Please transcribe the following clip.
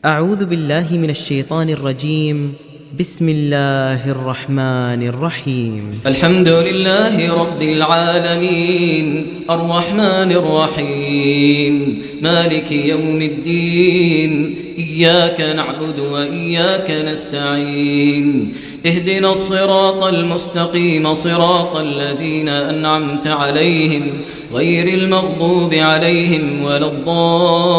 أعوذ بالله من الشيطان الرجيم. بسم الله الرحمن الرحيم. الحمد لله رب العالمين، الرحمن الرحيم، مالك يوم الدين، إياك نعبد وإياك نستعين، اهدنا الصراط المستقيم، صراط الذين أنعمت عليهم غير المغضوب عليهم ولا الضالين.